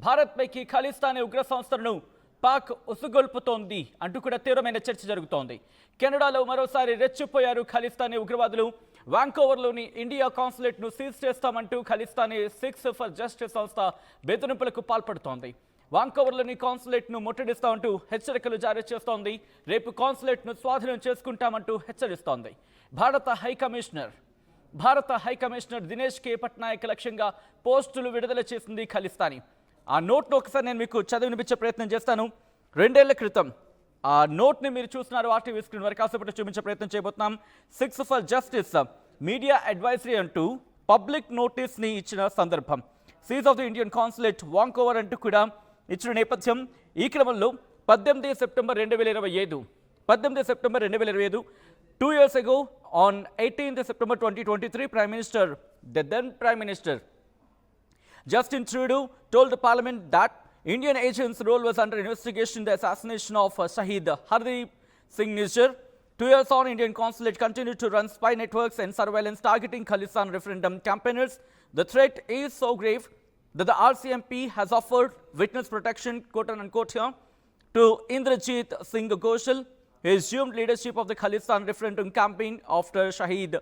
భారత్ పైకి ఖలిస్తానీ ఉగ్ర సంస్థలను పాక్ ఉసుగొల్పుతోంది అంటూ కూడా తీవ్రమైన చర్చ జరుగుతోంది. కెనడాలో మరోసారి రెచ్చిపోయారు ఖలిస్తానీ ఉగ్రవాదులు. వాంకోవర్లోని ఇండియా కాన్సులేట్ను సీజ్ చేస్తామంటూ ఖలిస్తానీ సిక్స్ ఫర్ జస్టిస్ సంస్థ బెదిరింపులకు పాల్పడుతోంది. వాంకోవర్లోని కాన్సులేట్ను ముట్టడిస్తామంటూ హెచ్చరికలు జారీ చేస్తోంది. రేపు కాన్సులేట్ను స్వాధీనం చేసుకుంటామంటూ హెచ్చరిస్తోంది. భారత హై కమిషనర్ దినేష్ కే పట్నాయక్ లక్ష్యంగా పోస్టులు విడుదల చేసింది ఖలిస్తానీ. ఆ నోట్ను ఒకసారి నేను మీకు చదివినిపించే ప్రయత్నం చేస్తాను. 2 ఏళ్ల క్రితం ఆ నోట్ని మీరు చూస్తున్నారు ఆర్టీవీ స్క్రీన్ వరకు కాసేపటి చూపించే ప్రయత్నం చేయబోతున్నాం. Six for justice media advisory అంటూ పబ్లిక్ నోటీస్ని ఇచ్చిన సందర్భం. Seize of the Indian consulate Vancouver అంటూ కూడా ఇచ్చిన నేపథ్యం. ఈ క్రమంలో 18 September 2025 2 years ago on 18th September 2023 the then Prime Minister Justin Trudeau told the Parliament that Indian agents' role was under investigation in the assassination of Shahid Hardeep Singh Nijjar. 2 years on, Indian consulate continued to run spy networks and surveillance targeting Khalistan referendum campaigners. The threat is so grave that the RCMP has offered witness protection, quote unquote here, to Indrajit Singh Ghoshal. He assumed leadership of the Khalistan referendum campaign after Shahid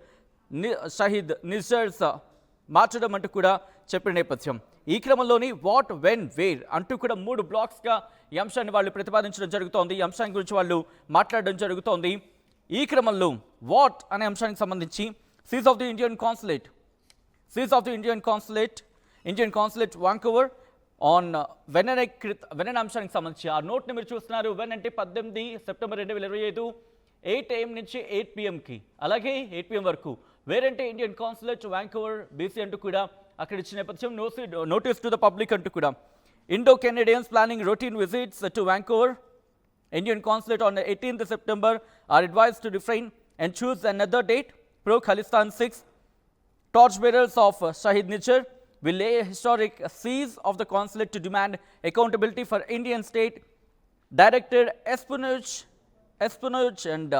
Nijjar's మార్చడం అంటూ కూడా చెప్పిన నేపథ్యం. ఈ క్రమంలోని what when wear అంటూ కూడా 3 బ్లాక్స్గా ఈ అంశాన్ని వాళ్ళు ప్రతిపాదించడం జరుగుతోంది. ఈ అంశాన్ని గురించి వాళ్ళు మాట్లాడడం జరుగుతోంది. ఈ క్రమంలో వాట్ అనే అంశానికి సంబంధించి seize of the Indian consulate Vancouver on when అనే అంశానికి సంబంధించి ఆ నోట్ని మీరు చూస్తున్నారు. వెన్ అంటే 18 సెప్టెంబర్ 2025 8 AM నుంచి 8 PMకి, అలాగే 8 PM వరకు. వేరంటే ఇండియన్ కాన్సులేట్ వాంకోవర్ బీసీ అంటూ కూడా అక్కడ ఇచ్చిన నేపథ్యం. నోటీస్ టు ద పబ్లిక్ అంటూ కూడా. Indo Canadiens planning routine visits to Vancouver Indian consulate on 18th September are advised to refrain and choose another date. Pro-Khalistan 6 torchbearers of Shahid Nijjar will lay a historic siege of the consulate to demand accountability for Indian state-directed espionage and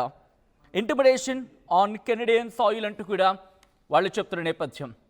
intimidation on Canadian soil అంటూ కూడా వాళ్ళు చెప్తున్న నేపథ్యం.